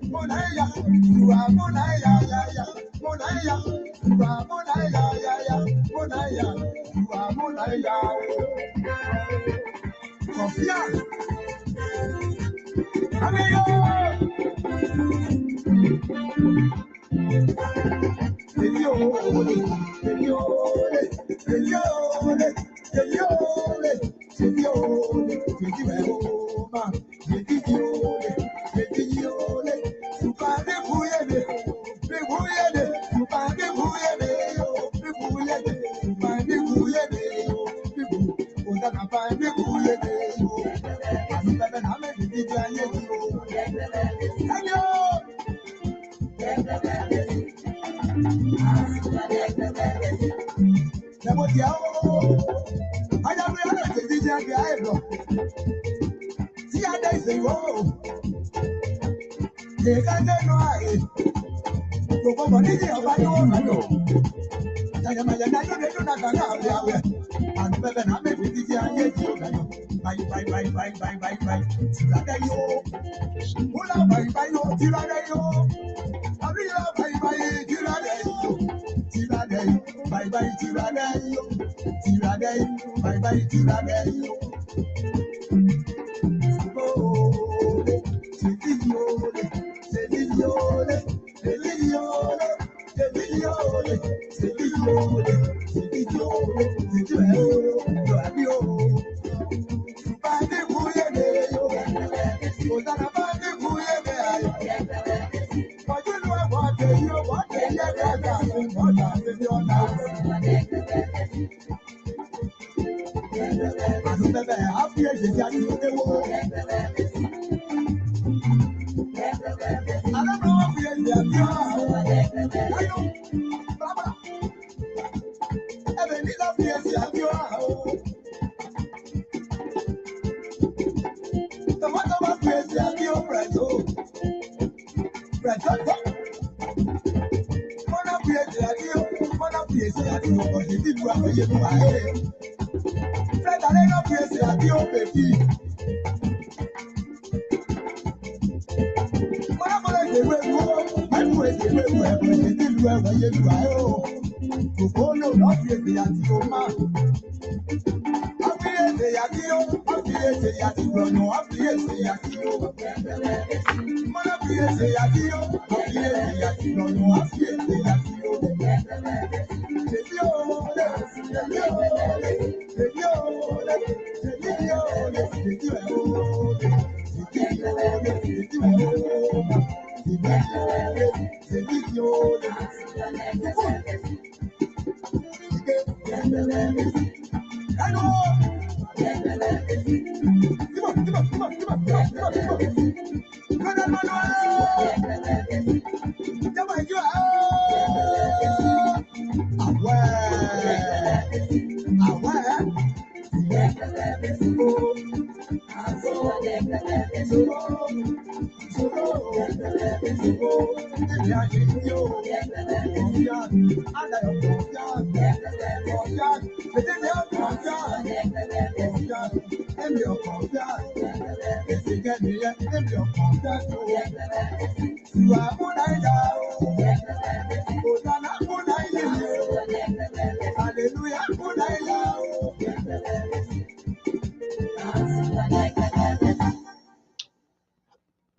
Monaya, you are Monaya, Monaya, you are Monaya, Monaya, you are Monaya. Confia, amigo.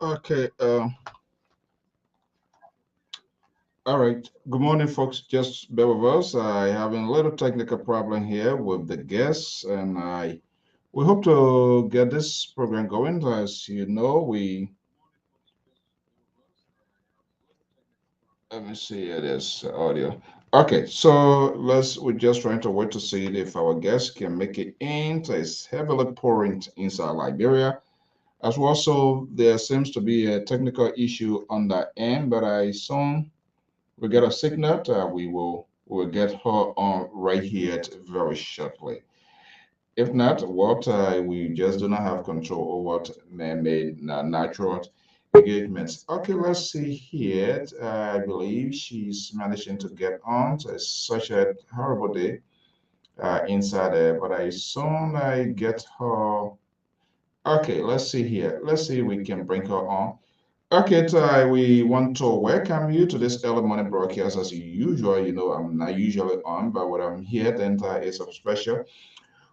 Okay. All right. Good morning, folks. Just bear with us. I having a little technical problem here with the guests, and we hope to get this program going. As you know, let me see. It is audio. Okay, so we're just trying to wait to see if our guest can make it in. It's heavily pouring inside Liberia. As well, so there seems to be a technical issue on that end, but I soon we get a signal. We will get her on right here very shortly. If not, what we just do not have control over what man-made natural engagements. Okay, let's see here. I believe she's managing to get on. So it's such a horrible day inside there, but I soon I get her. Okay, let's see here. Let's see if we can bring her on. Okay, Ty, we want to welcome you to this early morning broadcast as usual. You know, I'm not usually on, but when I'm here, then is a special.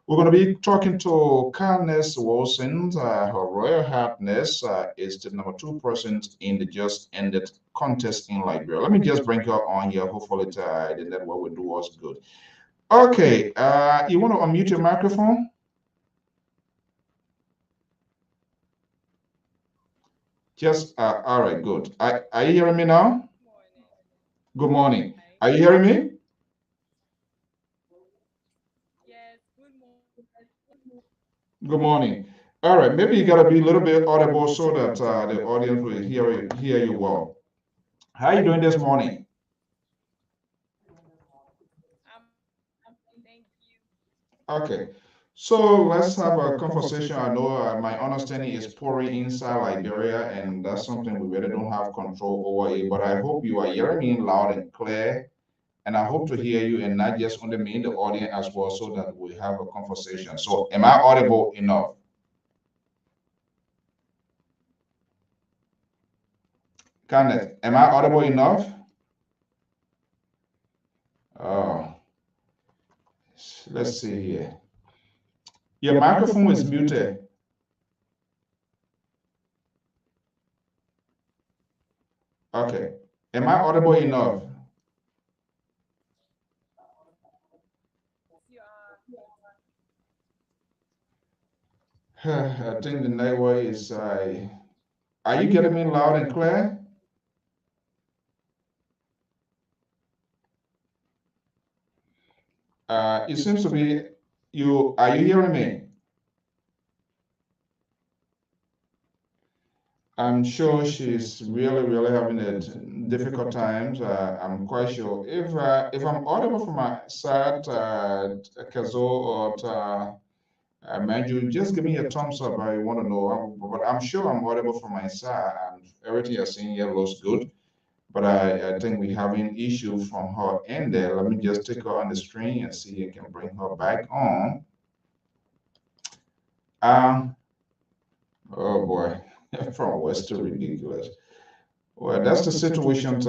We're going to be talking to Highness Wilson. Her Royal Highness is the number 2 person in the just ended contest in Liberia. Let me just bring her on here. Hopefully, the network will do us good. Okay, you want to unmute your microphone? Just, all right, good. Are you hearing me now? Good morning. Are you hearing me? Good morning. All right, maybe you got to be a little bit audible so that the audience will hear you well. How are you doing this morning? Okay, so let's have a conversation. I know my understanding is pouring inside Liberia, and that's something we really don't have control over it. But I hope you are hearing me loud and clear, and I hope to hear you, and not just only me in the audience as well, so that we have a conversation. So, am I audible enough? Kenneth, am I audible enough? Oh, let's see here. Your microphone is muted. Okay. Am I audible enough? I think the network is. Are you getting me loud and clear? It seems to be you. Are you hearing me? I'm sure she's really, really having a difficult times. I'm quite sure. If I'm audible from my side, Kazo or Manju, just give me a thumbs up. I want to know. But I'm sure I'm audible from my side, and everything you're saying here looks good. But I think we having issue from her end there. Let me just take her on the screen and see if I can bring her back on. Um, oh boy, from West to ridiculous. Well, that's the situation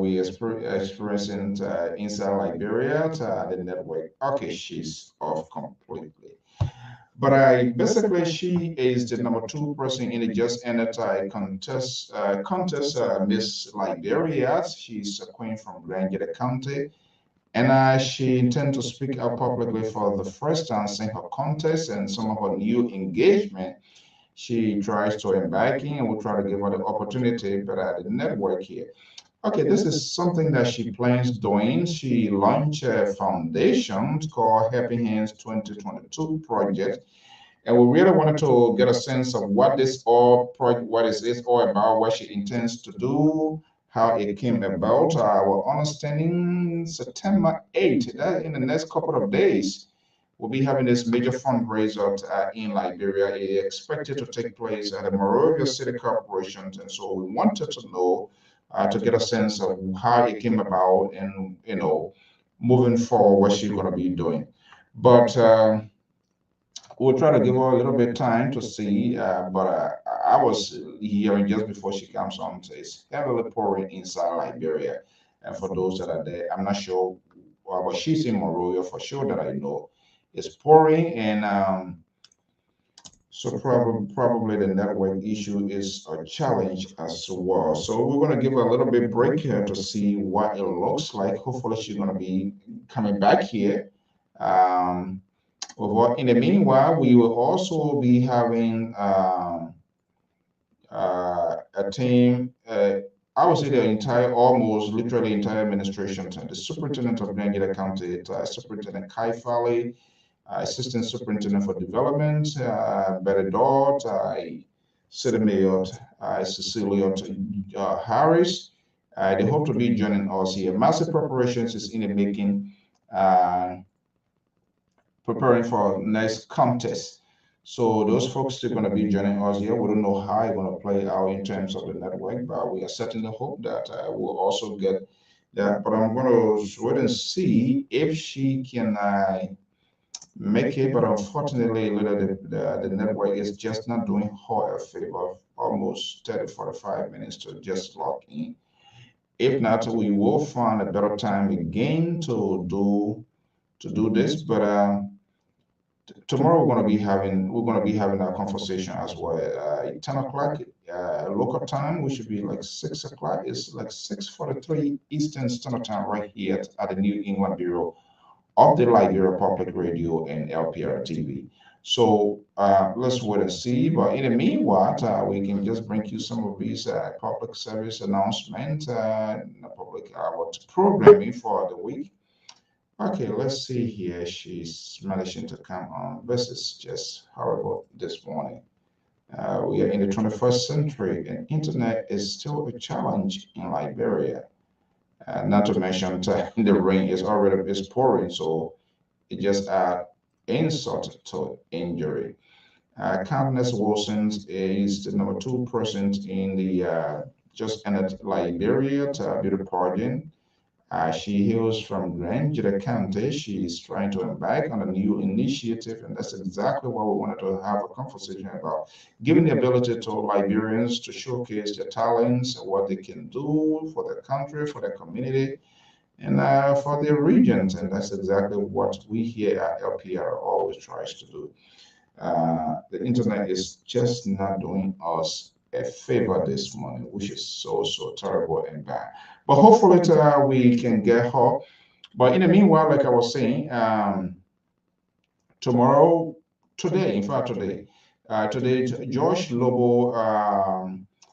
we experiencing inside Liberia. The network. Okay, she's off completely. But I basically she is the number 2 person in the just ended contest Miss Liberia. She's a queen from Grangeda County, and she intends to speak out publicly for the first time in her contest and some of her new engagement. She tries to embark in, and we'll try to give her the opportunity, but the network here. Okay, this is something that she plans doing. She launched a foundation called Happy Hands 2022 project, and we really wanted to get a sense of what what is this all about, what she intends to do, how it came about. Our understanding September 8th, that in the next couple of days, we'll be having this major fundraiser in Liberia. It expected to take place at the Monrovia City Corporation, and so we wanted to know to get a sense of how it came about, and moving forward, what she's going to be doing. But we'll try to give her a little bit time to see. But I was hearing just before she comes on, so it's heavily pouring inside Liberia. And for those that are there, I'm not sure, but she's in Monrovia for sure that I know. It's pouring, and so probably the network issue is a challenge as well. So we're going to give her a little bit break here to see what it looks like. Hopefully, she's going to be coming back here. Um, in the meanwhile, we will also be having a team. I would say the entire, almost literally entire administration team, the superintendent of Grangeda County, Superintendent Kai Fally, Assistant Superintendent for Development, Betty Dort, City Mayor Cecilia Harris. They hope to be joining us here. Massive preparations is in the making. Uh, Preparing for next contest. So those folks are going to be joining us here. We don't know how it's going to play out in terms of the network, but we are certainly hope that we'll also get that. But I'm going to wait and see if she can make it. But unfortunately, the network is just not doing her a favor almost 30, 45 minutes to just log in. If not, we will find a better time again to do this. But tomorrow we're gonna be having a conversation as well. 10 o'clock local time. We should be like 6 o'clock. It's like 6:43 Eastern Standard Time right here at the New England Bureau of the Liberia Public Radio and Lpr-Tv. So let's wait and see. But in the meanwhile, we can just bring you some of these public service announcements, public programming for the week. Okay, let's see here. She's managing to come on. This is just horrible this morning. We are in the 21st century, and internet is still a challenge in Liberia. Not to mention the rain is pouring, so it just adds insult to injury. Highness Wilson is the number two person in the just ended Liberia beauty pageant. She hails from Grand Jita County. She is trying to embark on a new initiative, and that's exactly what we wanted to have a conversation about. Giving the ability to Liberians to showcase their talents, what they can do for their country, for their community, and for their regions. And that's exactly what we here at LPR always tries to do. The internet is just not doing us a favor this morning, which is so terrible and bad. But hopefully we can get her. But in the meanwhile, like I was saying, tomorrow, today, in fact, today, Josh Lobo,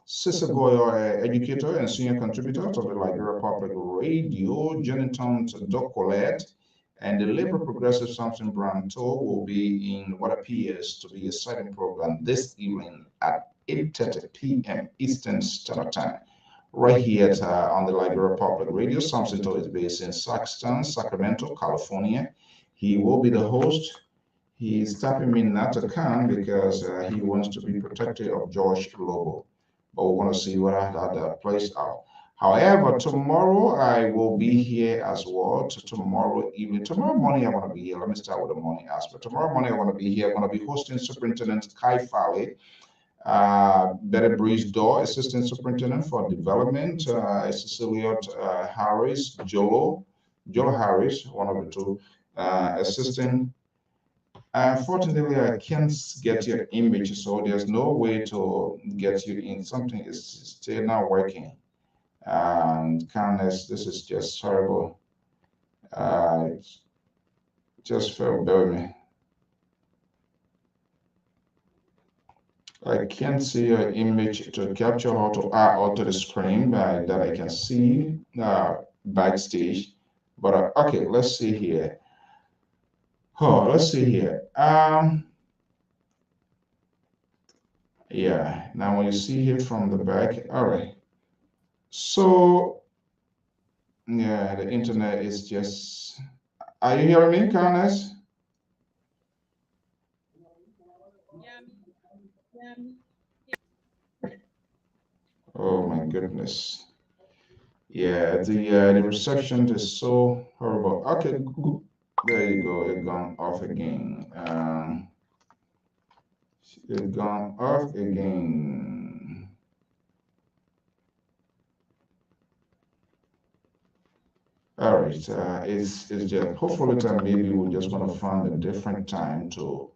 Sisagoyo, educator and senior contributor to the Liberia Public Radio, Jennington Doc Colette, and the Labor Progressive Samson Branto will be in what appears to be a sighting program this evening at 8:30 p.m. Eastern Standard Time, right here on the Liberia Public Radio. Samson is based in Saxton, Sacramento, California. He will be the host. He's tapping me not to come because he wants to be protective of George Lobo. But we want to see what that plays out. However, tomorrow I will be here as well. Tomorrow evening, tomorrow morning I want to be here. Let me start with the morning aspect. Tomorrow morning I want to be here. I'm going to be hosting Superintendent Kai Fale, Betty Breeze Door, Assistant Superintendent for Development, Cecilia Harris, Jolo Harris, one of the two, Assistant. Unfortunately, I can't get your image, so there's no way to get you in. Something is still not working. And kindness, this is just terrible. Uh, just felt bear with me. I can't see your image to capture how to add onto the screen that I can see backstage. But okay, let's see here. Oh, let's see here. Yeah. Now when you see here from the back, all right. So yeah, the internet is just. Are you hearing me, Candace? Oh my goodness. Yeah, the reception is so horrible. Okay, there you go. It gone off again. It gone off again. All right. It's just hopefully time maybe we're just gonna find a different time to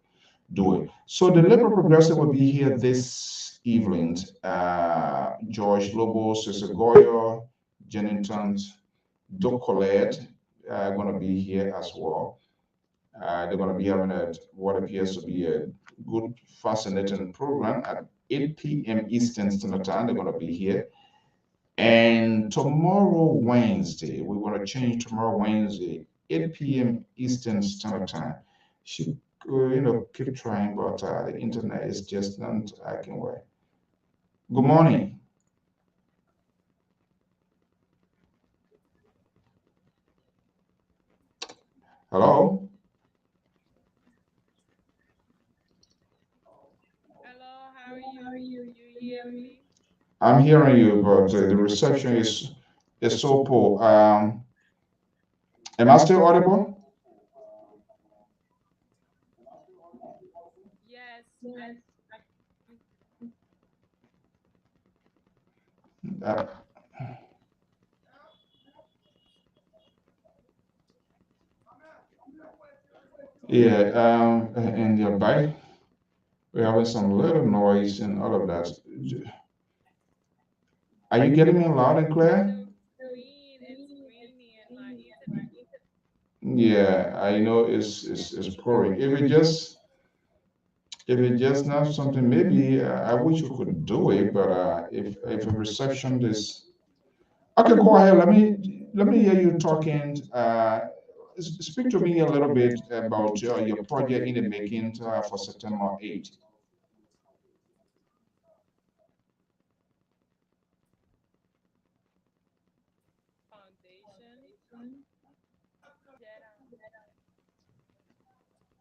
do it. So the Liberal Progressive will be here this evening. George Lobo, Sisagoyo, Jennington, Doc Colette are going to be here as well. They're going to be having what appears to be a good, fascinating program at 8 p.m. Eastern Standard Time. They're going to be here. And tomorrow, Wednesday, we want to change tomorrow, Wednesday, 8 p.m. Eastern Standard Time. Should, keep trying, but the internet is just not acting well. Good morning. Hello? I'm hearing you, but the reception is so poor. Am I still audible? Uh, yeah, and your bike, we're having some little noise and all of that. Are you getting me loud and clear? It's green and my internet. Yeah, I know it's pouring. If it's just not something, maybe I wish we could do it, but if a reception is okay, go ahead. Let me hear you talking. Speak to me a little bit about your project in the making for September 8th. Foundation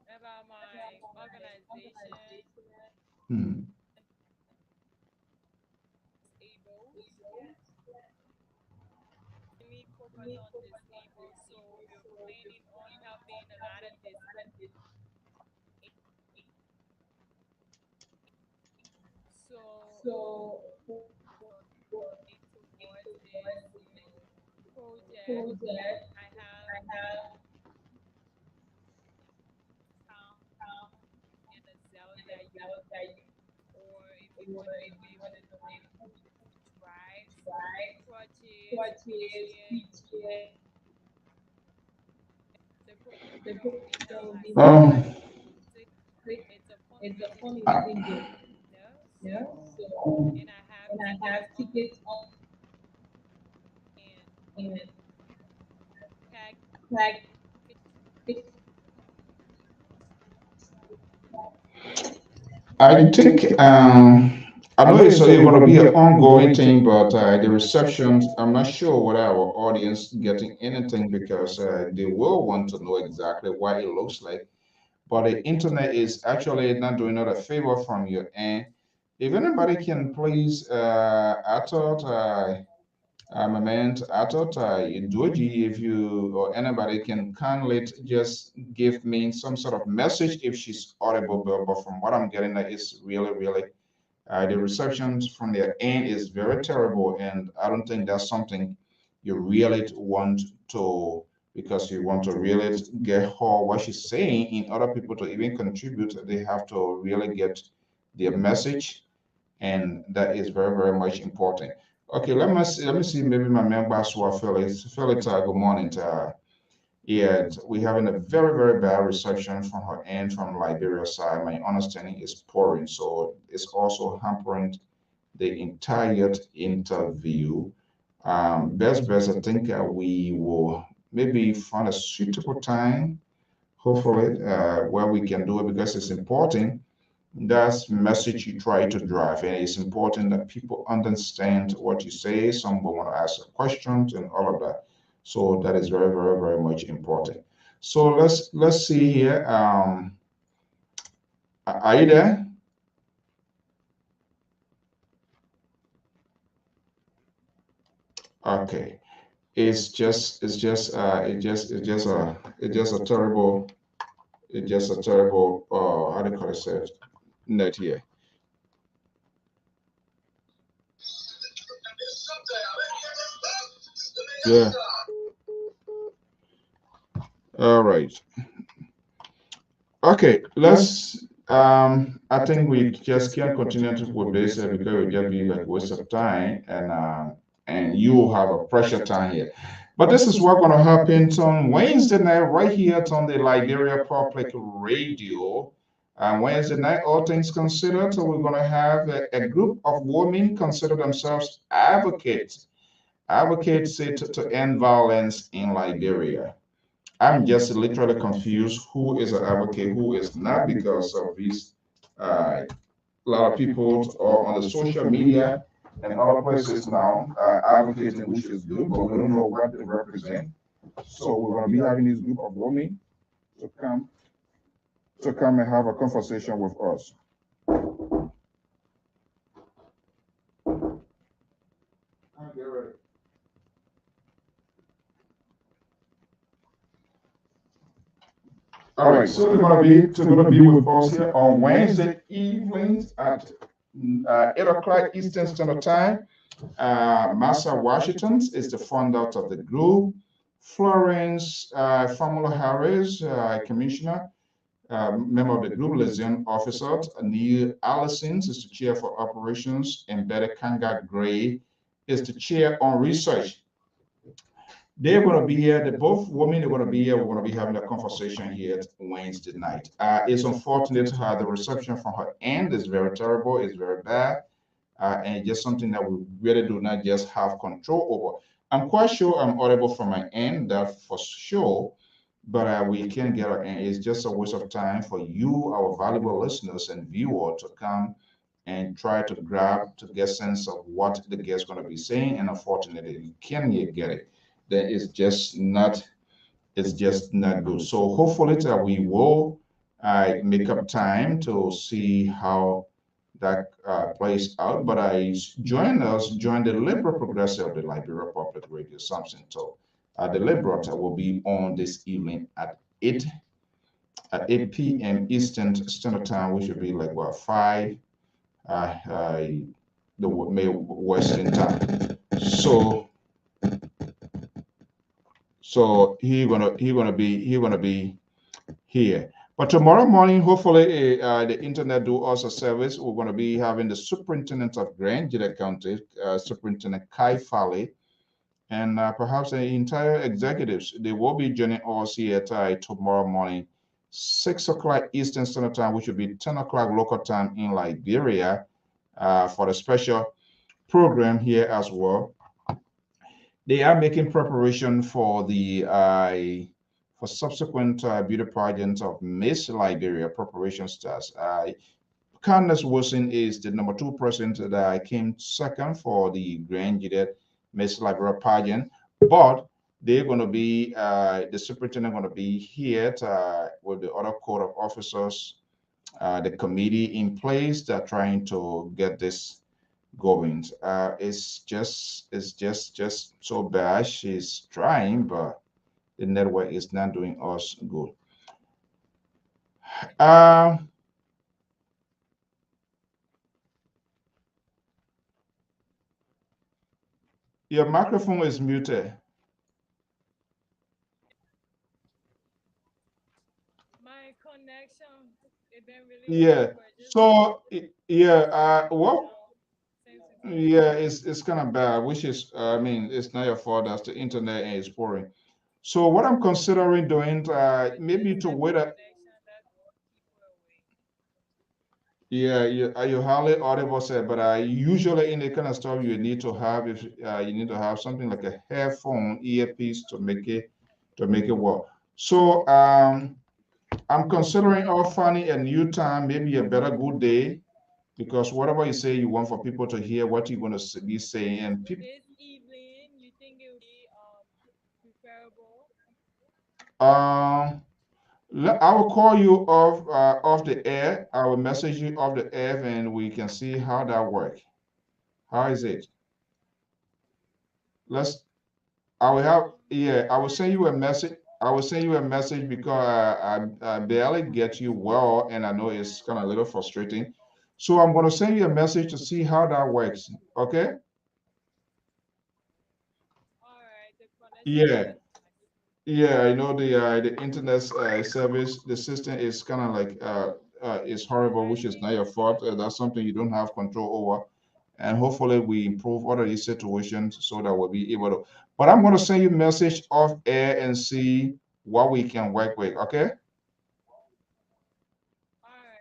that about my organization Hmm. disabled. We focus on disabled, so we're planning on helping a lot of this. So towards this project, I have town and a Zelda youth, or if you want to know it, drives, crutches, wheelchair. The program will be held at Um, 6. It's a fundraising uh, group, and I have tickets on and pack. I think I know it's going to be an ongoing thing, but the receptions, I'm not sure whether our audience getting anything because they will want to know exactly what it looks like. But the internet is actually not doing us a favor from your end. If anybody can please, I thought, my man, I thought, Doji, if you or anybody can kindly just give me some sort of message if she's audible, but from what I'm getting, it's really, really, the reception from their end is very terrible, and I don't think that's something you really want to, because you want to really get her what she's saying. In order people to even contribute, they have to really get their message, and that is very, very much important. Okay, let me see. Maybe my member as well, Felix. Felix, good morning. Yeah, we having a very, very bad reception from her end from Liberia side. My understanding is pouring, so it's also hampering the entire interview. Best, I think we will maybe find a suitable time, hopefully, where we can do it because it's important. That's message you try to drive, and it's important that people understand what you say. Some will want to ask questions and all of that. So that is very, very, very much important. So let's see here. Are you there? Okay. It's just a terrible, how do you call it, net here. Yeah. All right. Okay, let's. I think we just can't continue with this because it will just be like waste of time, and you will have a pressure time here. But this is what's going to happen on Wednesday night, right here on the Liberia Public Radio. Wednesday night, all things considered, so we're going to have a group of women consider themselves advocates. Advocates to end violence in Liberia. I'm just literally confused who is an advocate, who is not, because of these a lot of people are on the social media and other places now advocating, which is good, but we don't know what they represent. So we're going to be having this group of women to come and have a conversation with us. All right, so they're gonna be with us here on Wednesday evenings at 8 o'clock Eastern Standard Time. Massa Washington is the founder of the group. Florence Famula Harris, commissioner, member of the group, liaison officer. Neil Allison is the chair for operations, and Betty Kanga Gray is the chair on research. They're going to be here. The both women are going to be here. We're going to be having a conversation here Wednesday night. It's unfortunate the reception from her end is very terrible. It's very bad, and just something that we really do not just have control over. I'm quite sure I'm audible from my end, that for sure, but we can't get her end. It's just a waste of time for you, our valuable listeners and viewers, to come and try to grab to get sense of what the guest is going to be saying, and unfortunately, you can't yet get it. Then it's just not good. So hopefully we will make up time to see how that plays out. But join the Liberal Progressive of the Liberia Public Radio, something. So the Liberal will be on this evening at 8 p.m. Eastern Standard Time, which should be like what 5 the Western time. So he gonna be here. But tomorrow morning, hopefully, the internet do us a service. We're gonna be having the superintendent of Grand Gila County, Superintendent Kai Fale, and perhaps the entire executives. They will be joining us here tomorrow morning, 6 o'clock Eastern Standard Time, which will be 10 o'clock local time in Liberia, for the special program here as well. They are making preparation for the for subsequent beauty pageant of Miss Liberia preparation stars. Candace Wilson is the number 2 person that came second for the Grand Cadet Miss Liberia pageant, but they're going to be the superintendent going to be here with the other court of officers, the committee in place that are trying to get this going. It's just so bad. She's trying, but the network is not doing us good. Uh, your microphone is muted. My connection, it been really Yeah. awkward. Just So yeah. you Well, know, since we talked yeah. about It's kind of bad. Which is, I mean, it's not your fault. That's the internet and it's pouring. So what I'm considering doing, I maybe just to have a wait. connection that keep you away. Yeah, you hardly audible said, but usually in the kind of stuff you need to have, if you need to have something like a headphone earpiece to make it work. So I'm considering finding a new time, maybe a better good day, because whatever you say, you want for people to hear what you're going to be saying, and So people. this evening, you think it would be preferable? Um, I will call you off the air. I will message you off the air, and we can see how that works. How is it? Let's I will have, yeah, I will Yeah, send it's you a message. I will send you a message because I barely get you well, and I know it's kind of a little frustrating. So I'm going to send you a message to see how that works. Okay? all right. The connection is Yeah, really bad. yeah. I know the internet service, the system is kind of like is horrible, which is not your Highness. fault. That's something you don't have control over. And hopefully we improve all of these situations so that we'll be able to. But I'm going to send you a message off air and see what we can work with. Okay? All right.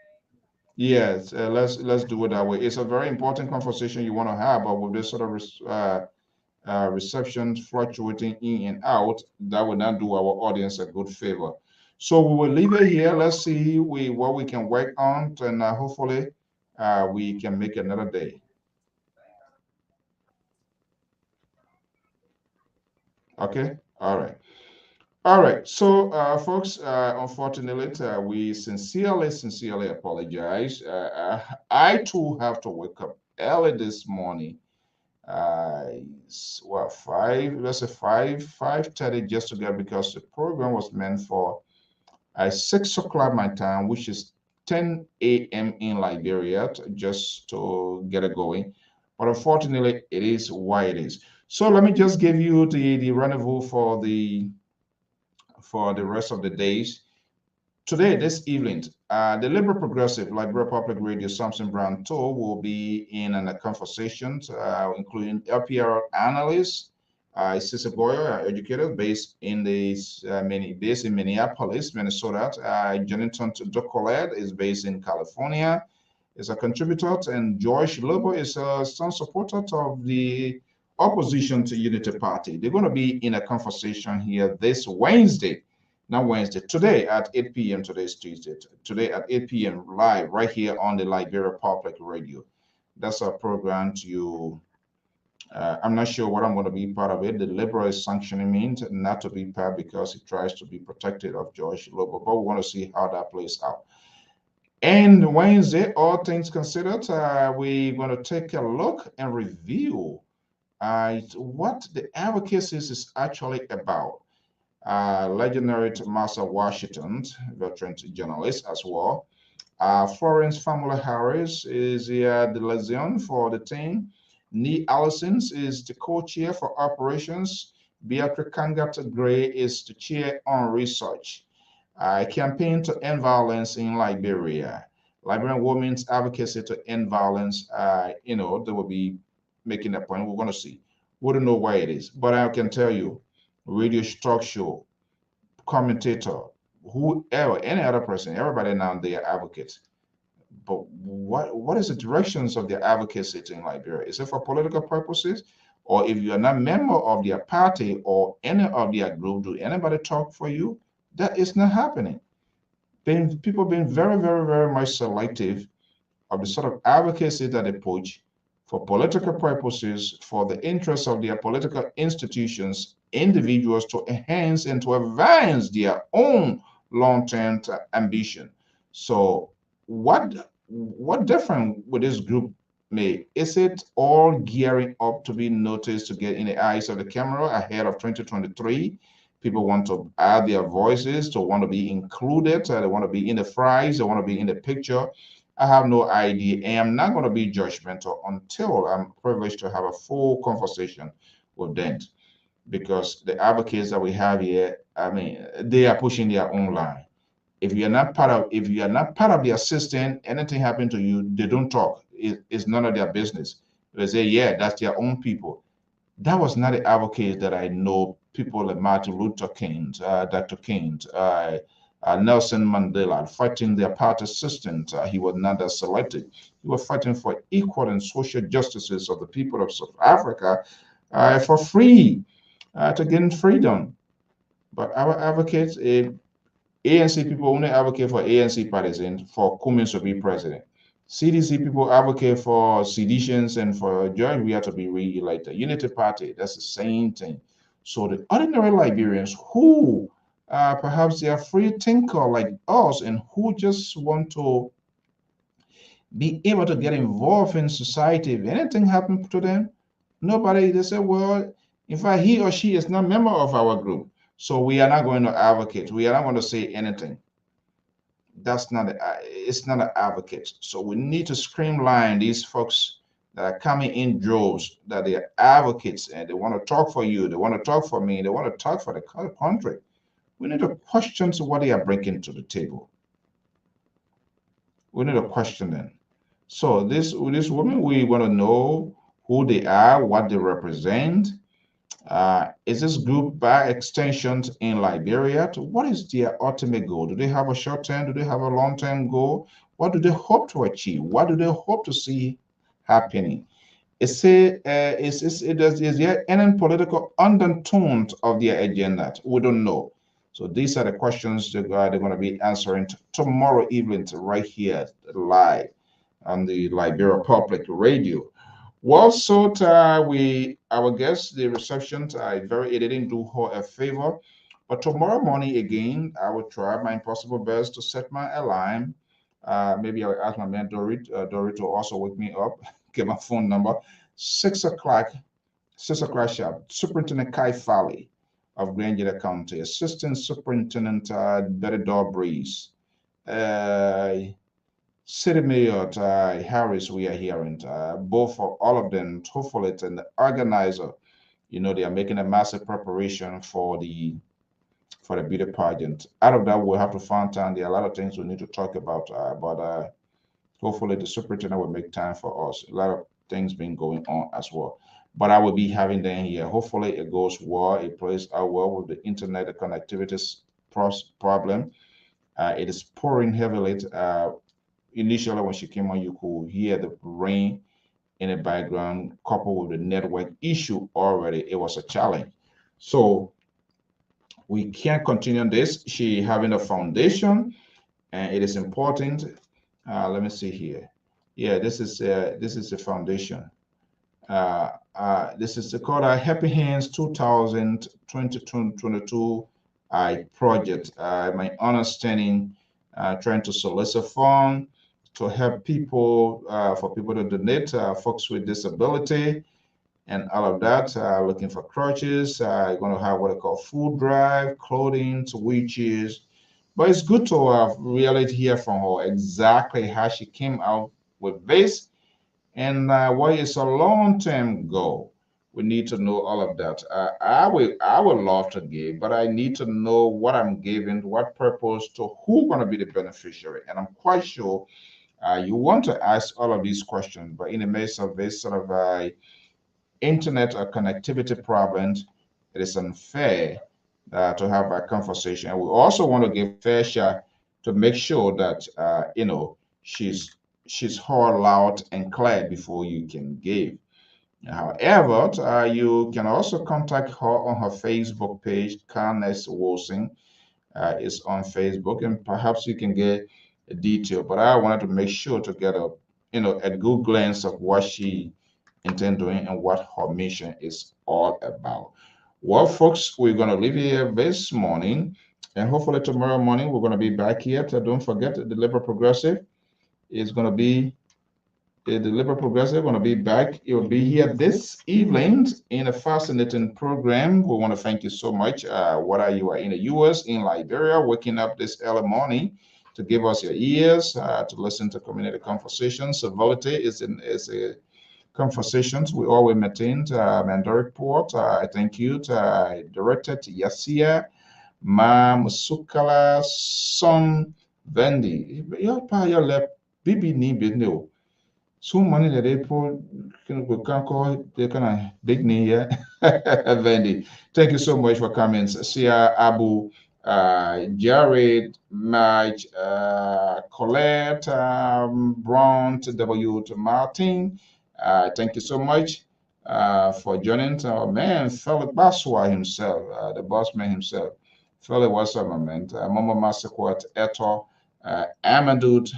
Yes, let's do it that way. It's a very important conversation you want to have, but with this sort of reception fluctuating in and out, that will not do our audience a good favor. So we will leave it here. Let's see what we can work on, and hopefully we can make another day. Okay. All right. All right. So, folks, unfortunately, we sincerely apologize. I too have to wake up early this morning. What, five? Let's say 5:30 just to get, because the program was meant for 6 o'clock my time, which is 10 a.m. in Liberia, just to get it going. But unfortunately, it is why it is. So let me just give you the rendezvous for the rest of the days. Today, this evening, the Liberal Progressive, Liberal Public Radio, Samson Brown Tour will be in a conversation, including LPR analyst, Sisa Boyer, educator based in based in Minneapolis, Minnesota. Jonathan Docolet is based in California, is a contributor, and George Lobo is a strong supporter of the opposition to Unity Party. They're going to be in a conversation here this Wednesday, not Wednesday, today at 8 p.m. Today's Tuesday. Today at 8 p.m. live right here on the Liberia Public Radio. That's our program to I'm not sure what I'm going to be part of it. The Liberal is sanctioning me not to be part because he tries to be protected of George Lobo, but we want to see how that plays out. And Wednesday, all things considered, we're going to take a look and review what the advocacy is actually about. Legendary Martha Washington, veteran journalist as well. Florence Famula Harris is the liaison for the team. Nee Allison is the co-chair for operations. Beatrice Kangat Gray is the chair on research. Campaign to end violence in Liberia. Liberian women's advocacy to end violence. They will be making that point. We're going to see. We don't know why it is, but I can tell you, radio talk show, commentator, whoever, any other person, everybody now they are advocates. But what is the directions of their advocacy in Liberia? Is it for political purposes? Or if you are not a member of their party or any of their group, do anybody talk for you? That is not happening. People being very, very, very much selective of the sort of advocacy that they push for political purposes, for the interests of their political institutions, individuals to enhance and to advance their own long-term ambition. So what different would this group make? Is it all gearing up to be noticed to get in the eyes of the camera ahead of 2023? People want to add their voices, to want to be included, they want to be in the fries, they want to be in the picture. I have no idea, and I'm not going to be judgmental until I'm privileged to have a full conversation with them, because the advocates that we have here, I mean, they are pushing their own line. If you are not part of their system, anything happen to you, they don't talk. It's none of their business. They say, yeah, that's their own people. That was not the advocate that I know. People like Martin Luther King, Dr. King, Nelson Mandela, fighting their party system. He was not that selected. He was fighting for equal and social justices of the people of South Africa, for free, to gain freedom. But our advocates, ANC people only advocate for ANC partisans for Cummins to be president. CDC people advocate for seditions and for George Weah to be re-elected. Unity Party, that's the same thing. So the ordinary Liberians who perhaps they are free thinker like us and who just want to be able to get involved in society, if anything happened to them, nobody, they say, well, in fact, he or she is not a member of our group. So we are not going to advocate. We are not going to say anything. That's not it's not an advocate. So we need to streamline these folks that are coming in droves, that they are advocates and they want to talk for you, they want to talk for me, they want to talk for the country. We need to question what they are bringing to the table. We need to question them. So this woman, we want to know who they are, what they represent. Is this group by extension in Liberia? What is their ultimate goal? Do they have a short term? Do they have a long term goal? What do they hope to achieve? What do they hope to see happening? Is there any political undertones of their agenda? We don't know. So these are the questions they're going to be answering tomorrow evening right here live on the Liberia Public Radio. Well, so our guest, the reception, it didn't do her a favor. But tomorrow morning again, I will try my impossible best to set my alarm. Maybe I'll ask my man Dorit to also wake me up, get my phone number. 6 o'clock, 6 o'clock sharp. Superintendent Kai Fally of Grangeda County, Assistant Superintendent Betty Breeze. City Mayor Harris, we are hearing both for all of them, hopefully, and the organizer, they are making a massive preparation for the beauty pageant. Out of that, we'll have to find time. There are a lot of things we need to talk about, but hopefully the superintendent will make time for us. A lot of things been going on as well. But I will be having them here. Hopefully it goes well. It plays out well with the internet the connectivity problem. It is pouring heavily. Initially, when she came on, you could hear the rain in the background, coupled with the network issue already. It was a challenge. So we can't continue this. She having a foundation, and it is important. Let me see here. Yeah, this is the foundation. This is the called Happy Hands 2022 I project. My understanding, trying to solicit funds to help people, for people to donate, folks with disability and all of that. Looking for crutches. Going to have what I call food drive, clothing, wheelchairs. But it's good to really hear from her exactly how she came out with this and what is a long-term goal. We need to know all of that. I would love to give, but I need to know what I'm giving, what purpose, to who going to be the beneficiary. And I'm quite sure you want to ask all of these questions, but in the midst of this sort of internet or connectivity problems, it is unfair to have a conversation. And we also want to give a fair shot to make sure that she's heard loud and clear before you can give. However, you can also contact her on her Facebook page. Highness Wilson is on Facebook, and perhaps you can get a detail. But I wanted to make sure to get a good glance of what she intend doing and what her mission is all about. Well, folks, we're going to leave here this morning, and hopefully tomorrow morning we're going to be back here. So don't forget the Liberal Progressive is going to be the Liberal Progressive going to be back. It will be here this evening in a fascinating program. We want to thank you so much. Whether you are in the U.S., in Liberia, waking up this early morning to give us your ears, to listen to community conversations. Civility is a conversations we always maintained. Mandaric report. I thank you to Director Yasia, Ma Musukala, Son Vendi. Your pa your lep bibi ni bidno. So many that they put we can call they kind of big name here. Vendi. Thank you so much for coming. Sia Abu, Jared, Maj, Colette, Brown, W. to Martin. Thank you so much for joining. Our man, Philip Baswa himself, the boss man himself. Philip, what's up, my man? Mama Masakwat, Eto, Amadou,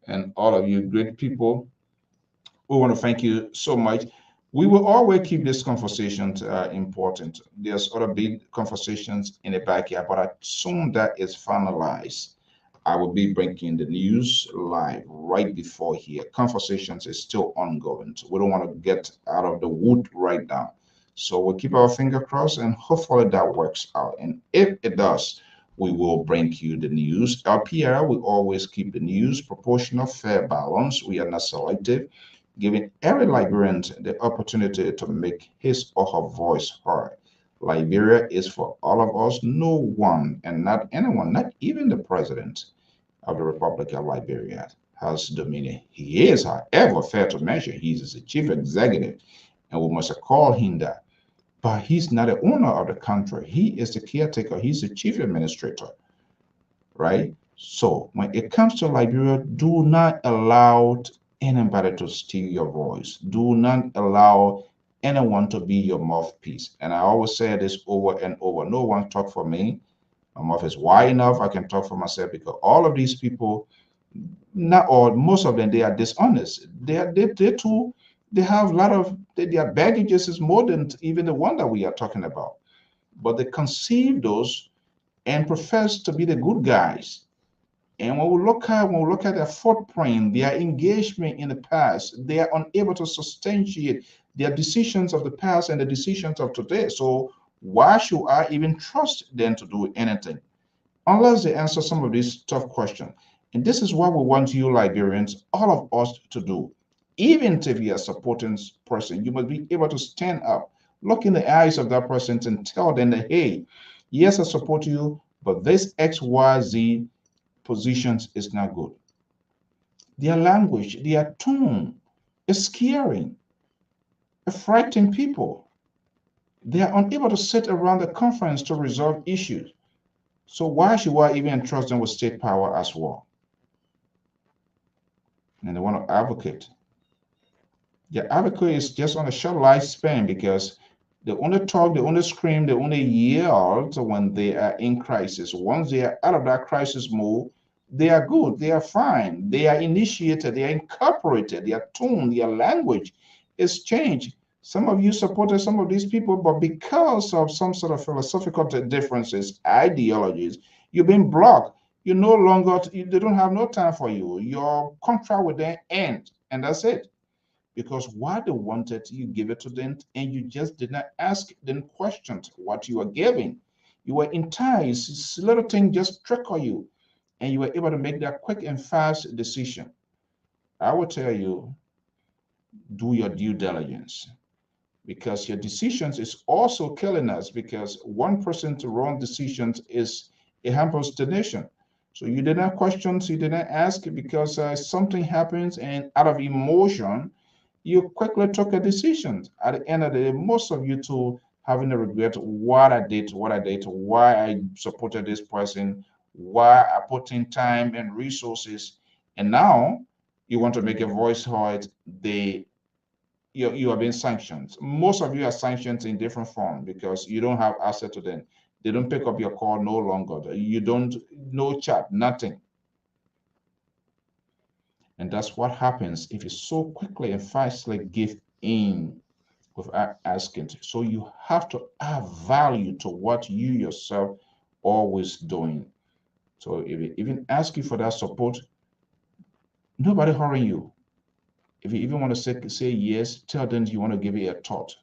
and all of you great people. We want to thank you so much. We will always keep this conversation important. There's other big conversations in the backyard, but as soon that is finalized, I will be bringing the news live right before here. Conversations is still ongoing. So we don't want to get out of the wood right now. So we'll keep our finger crossed and hopefully that works out. And if it does, we will bring you the news. Lpr, we always keep the news proportional, fair, balanced. We are not selective, giving every Liberian the opportunity to make his or her voice heard. Liberia is for all of us. No one and not anyone, not even the president of the Republic of Liberia, has dominion. He is, however, fair to mention, he's the chief executive, and we must call him that. But he's not the owner of the country. He is the caretaker. He's the chief administrator, right? So when it comes to Liberia, do not allow anybody to steal your voice. Do not allow anyone to be your mouthpiece. And I always say this over and over. No one talk for me. My mouth is wide enough. I can talk for myself because all of these people, not all, most of them, they are dishonest. They too, they have a lot of their baggages is more than even the one that we are talking about. But they conceive those and profess to be the good guys. And when we look at their footprint, their engagement in the past, they are unable to substantiate their decisions of the past and the decisions of today. So why should I even trust them to do anything? Unless they answer some of these tough questions. And this is what we want you Liberians, all of us, to do. Even if you're a supporting person, you must be able to stand up, look in the eyes of that person and tell them that, hey, yes, I support you, but this XYZ positions is not good. Their language, their tone is scaring, frightening people. They are unable to sit around the conference to resolve issues. So why should I even entrust them with state power as well? And they want to advocate. Their advocate is just on a short lifespan because they only talk, they only scream, they only yell when they are in crisis. Once they are out of that crisis mode, they are good, they are fine, they are initiated, they are incorporated, their tone, their language is changed. Some of you supported some of these people, but because of some sort of philosophical differences, ideologies, you've been blocked. You no longer, they don't have no time for you. Your contract with them ends, and that's it. Because what they wanted, you give it to them, and you just did not ask them questions what you are giving. You were enticed, this little thing just trickle you, and you were able to make that quick and fast decision. I will tell you, do your due diligence because your decisions is also killing us because one person's wrong decisions is it hampers the nation. So you did not question, you did not ask because something happens and out of emotion, you quickly took a decision. At the end of the day, most of you too having a regret what I did, why I supported this person, why I put in time and resources, and now you want to make a voice heard. You are being sanctioned. Most of you are sanctioned in different form because you don't have access to them. They don't pick up your call no longer. You don't no chat, nothing. And that's what happens if you so quickly and fastly give in without asking. So you have to add value to what you yourself always doing. So if you even ask you for that support, nobody hurrying you. If you even want to say yes, tell them you want to give it a thought.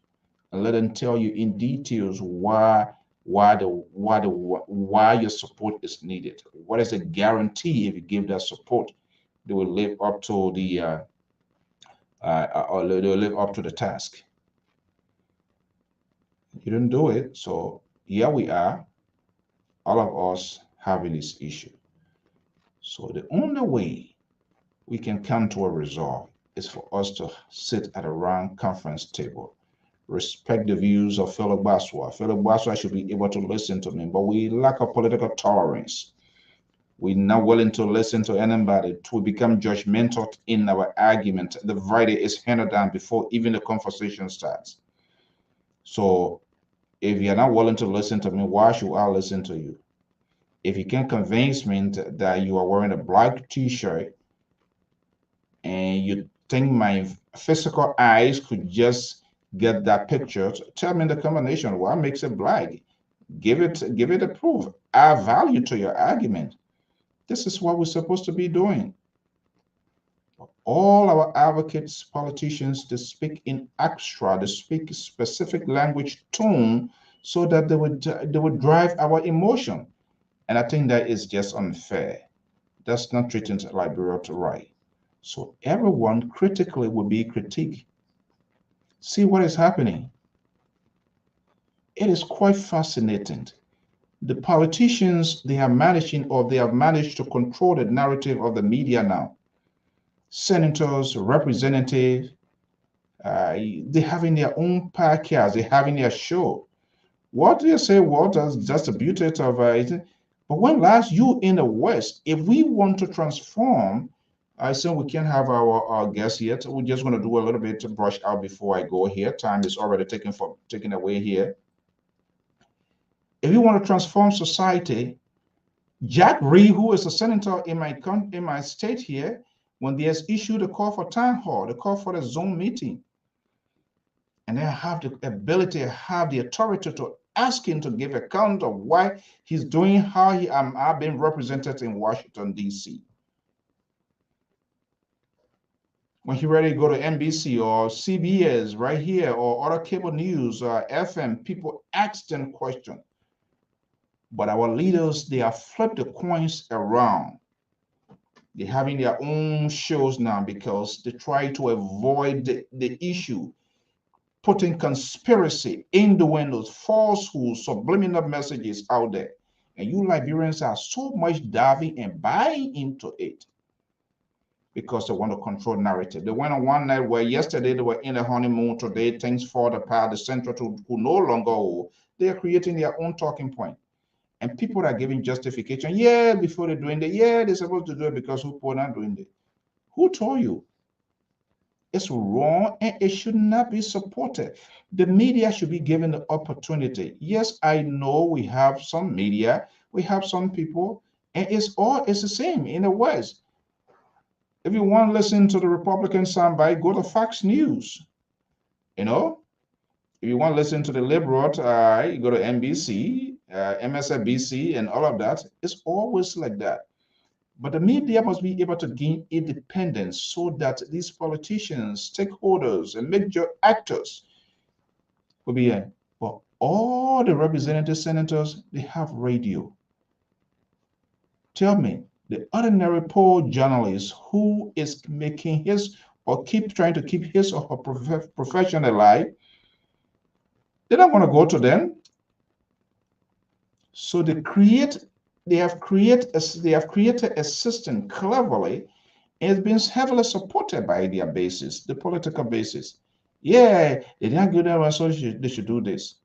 And let them tell you in details why your support is needed. What is a guarantee if you give that support, they will live up to the or they will live up to the task. You didn't do it, so here we are, all of us having this issue. So the only way we can come to a resolve is for us to sit at a round conference table, respect the views of fellow Baswa. Fellow Baswa should be able to listen to me, but we lack a political tolerance. We're not willing to listen to anybody to become judgmental in our argument. The verdict is handed down before even the conversation starts. So if you're not willing to listen to me, why should I listen to you? If you can convince me that you are wearing a black t-shirt and you think my physical eyes could just get that picture, tell me the combination. What makes it black? Give it a proof. Add value to your argument. This is what we're supposed to be doing. All our advocates, politicians, they speak in extra, they speak specific language tone so that they would drive our emotion. And I think that is just unfair. That's not treating Liberia right. So everyone critically will be critiqued. See what is happening. It is quite fascinating. The politicians, they are managing or they have managed to control the narrative of the media now. Senators, representatives, they having their own podcast, they having their show. What do you say? What is just the beauty of it? But when last you in the West, if we want to transform, I say we can't have our guests yet. We're just going to do a little bit to brush out before I go here. Time is already taken away here. If you want to transform society, Jack Reed, who is a senator in my state here, when they has issued a call for town hall, the call for the zone meeting, and they have the ability, have the authority to ask him to give account of why he's doing how he are being represented in Washington, D.C. When he ready to go to NBC or CBS right here or other cable news or FM, people ask them questions. But our leaders, they have flipped the coins around. They're having their own shows now because they try to avoid the issue, putting conspiracy, innuendos, falsehoods, subliminal messages out there. And you Liberians are so much diving and buying into it because they want to control narrative. They went on one night where yesterday they were in a honeymoon, today things fall apart, the central to who no longer hold. They are creating their own talking point. And people are giving justification. Yeah, before they're doing it, yeah, they're supposed to do it because who not doing it? Who told you? It's wrong and it should not be supported. The media should be given the opportunity. Yes, I know we have some media, we have some people, and it's the same in the West. If you want to listen to the Republican soundbite, go to Fox News. You know, if you want to listen to the liberal, you go to NBC, MSNBC, and all of that. It's always like that. But the media must be able to gain independence so that these politicians, stakeholders, and major actors will be in. But all the representative senators, they have radio. Tell me, the ordinary poor journalist who is making his or keep trying to keep his or her profession alive, they don't want to go to them. So they have created a system cleverly, and it's been heavily supported by their bases, the political bases. Yeah, they didn't give them so they should do this.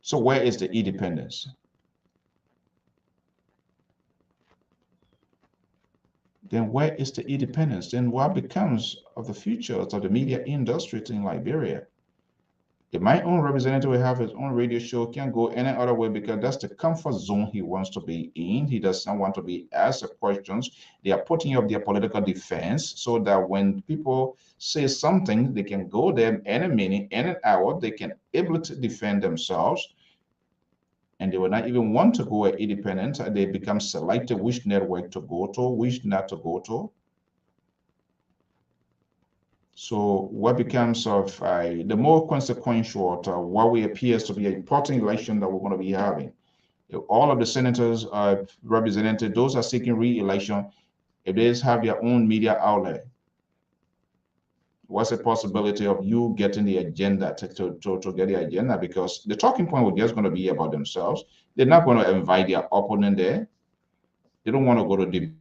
So where is the independence? Then where is the independence? Then what becomes of the future of the media industry in Liberia? If my own representative will have his own radio show, can't go any other way because that's the comfort zone he wants to be in. He does not want to be asked questions. They are putting up their political defense so that when people say something, they can go there any minute, any hour, they can able to defend themselves. And they will not even want to go independent. They become selective which network to go to, which not to go to. So what becomes of the more consequential what we appears to be an important election that we're going to be having? If all of the senators are represented, those are seeking re-election, if they have their own media outlet, what's the possibility of you getting the agenda to get the agenda? Because the talking point was just going to be about themselves. They're not going to invite their opponent there. They don't want to go to debate